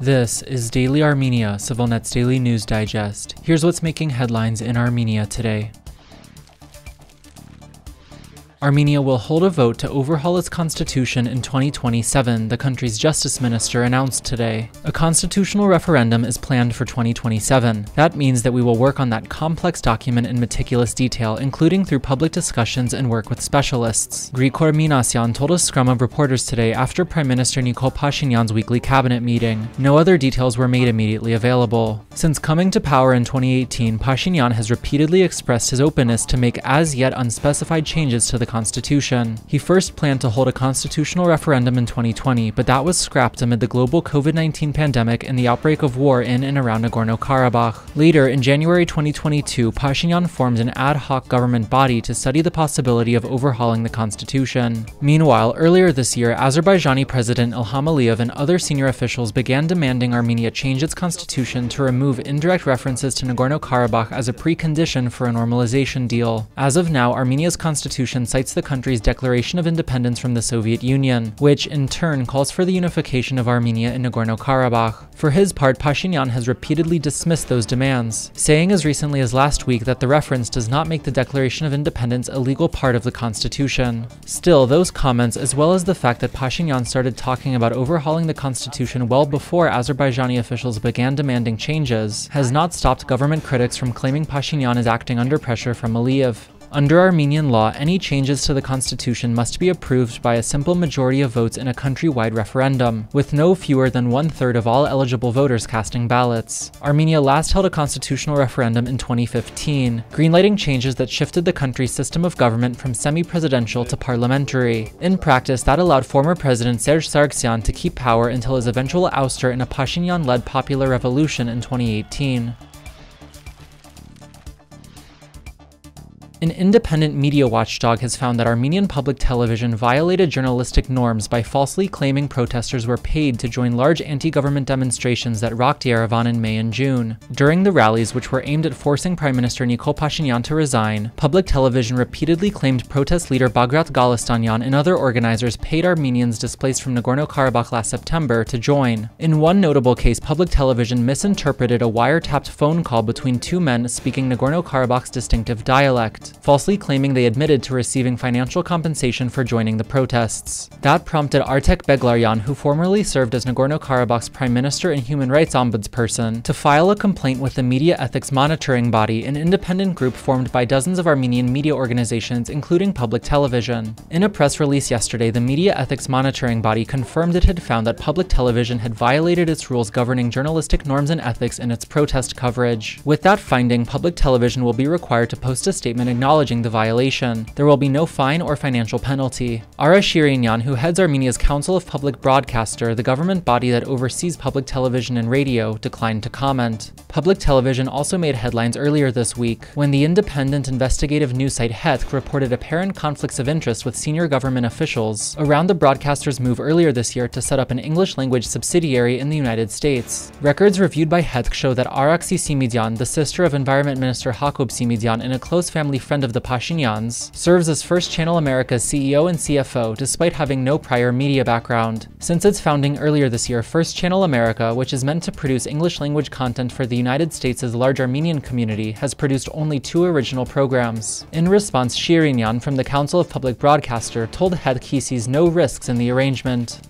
This is Daily Armenia, ΣիվiLNeթ's daily news digest. Here's what's making headlines in Armenia today. Armenia will hold a vote to overhaul its constitution in 2027, the country's justice minister announced today. A constitutional referendum is planned for 2027. That means that we will work on that complex document in meticulous detail, including through public discussions and work with specialists. Grigor Minasyan told a scrum of reporters today after Prime Minister Nikol Pashinyan's weekly cabinet meeting. No other details were made immediately available. Since coming to power in 2018, Pashinyan has repeatedly expressed his openness to make as yet unspecified changes to the constitution. He first planned to hold a constitutional referendum in 2020, but that was scrapped amid the global COVID-19 pandemic and the outbreak of war in and around Nagorno-Karabakh. Later, in January 2022, Pashinyan formed an ad hoc government body to study the possibility of overhauling the constitution. Meanwhile, earlier this year, Azerbaijani President Ilham Aliyev and other senior officials began demanding Armenia change its constitution to remove indirect references to Nagorno-Karabakh as a precondition for a normalization deal. As of now, Armenia's constitution cites the country's declaration of independence from the Soviet Union, which in turn calls for the unification of Armenia and Nagorno-Karabakh. For his part, Pashinyan has repeatedly dismissed those demands, saying as recently as last week that the reference does not make the Declaration of Independence a legal part of the constitution. Still, those comments, as well as the fact that Pashinyan started talking about overhauling the constitution well before Azerbaijani officials began demanding changes, has not stopped government critics from claiming Pashinyan is acting under pressure from Aliyev. Under Armenian law, any changes to the constitution must be approved by a simple majority of votes in a countrywide referendum, with no fewer than 1/3 of all eligible voters casting ballots. Armenia last held a constitutional referendum in 2015, greenlighting changes that shifted the country's system of government from semi-presidential to parliamentary. In practice, that allowed former President Serge Sargsyan to keep power until his eventual ouster in a Pashinyan-led popular revolution in 2018. An independent media watchdog has found that Armenian Public Television violated journalistic norms by falsely claiming protesters were paid to join large anti-government demonstrations that rocked Yerevan in May and June. During the rallies, which were aimed at forcing Prime Minister Nikol Pashinyan to resign, Public Television repeatedly claimed protest leader Bagrat Galistanyan and other organizers paid Armenians displaced from Nagorno-Karabakh last September to join. In one notable case, Public Television misinterpreted a wiretapped phone call between two men speaking Nagorno-Karabakh's distinctive dialect, falsely claiming they admitted to receiving financial compensation for joining the protests. That prompted Artek Beglaryan, who formerly served as Nagorno-Karabakh's Prime Minister and Human Rights Ombudsperson, to file a complaint with the Media Ethics Monitoring Body, an independent group formed by dozens of Armenian media organizations, including Public Television. In a press release yesterday, the Media Ethics Monitoring Body confirmed it had found that Public Television had violated its rules governing journalistic norms and ethics in its protest coverage. With that finding, Public Television will be required to post a statement acknowledging the violation. There will be no fine or financial penalty. Ara Shirinyan, who heads Armenia's Council of Public Broadcaster, the government body that oversees public television and radio, declined to comment. Public Television also made headlines earlier this week when the independent investigative news site HETK reported apparent conflicts of interest with senior government officials around the broadcaster's move earlier this year to set up an English-language subsidiary in the United States. Records reviewed by HETK show that Araksi Simidyan, the sister of Environment Minister Jacob Simidyan and a close family friend of the Pashinyans, serves as First Channel America's CEO and CFO despite having no prior media background. Since its founding earlier this year, First Channel America, which is meant to produce English-language content for the United States' large Armenian community, has produced only 2 original programs. In response, Shirinyan from the Council of Public Broadcaster told HETK he sees no risks in the arrangement.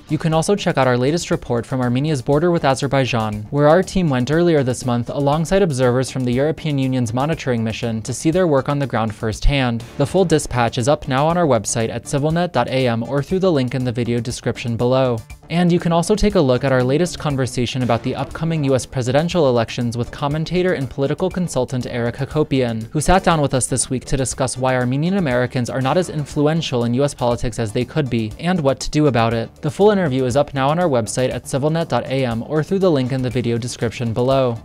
You can also check out our latest report from Armenia's border with Azerbaijan, where our team went earlier this month alongside observers from the European Union's monitoring mission to see their work on the ground firsthand. The full dispatch is up now on our website at civilnet.am or through the link in the video description below. And you can also take a look at our latest conversation about the upcoming US presidential elections with commentator and political consultant Eric Hakopian, who sat down with us this week to discuss why Armenian Americans are not as influential in US politics as they could be, and what to do about it. The full interview is up now on our website at civilnet.am or through the link in the video description below.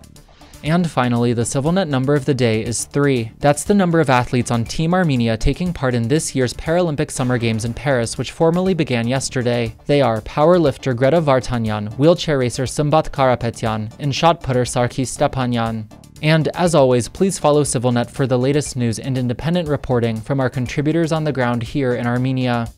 And finally, the ΣիվiLNeթ number of the day is 3. That's the number of athletes on Team Armenia taking part in this year's Paralympic Summer Games in Paris, which formally began yesterday. They are powerlifter Greta Vartanyan, wheelchair racer Sumbat Karapetyan, and shot putter Sarkis Stepanyan. And as always, please follow ΣիվiLNeթ for the latest news and independent reporting from our contributors on the ground here in Armenia.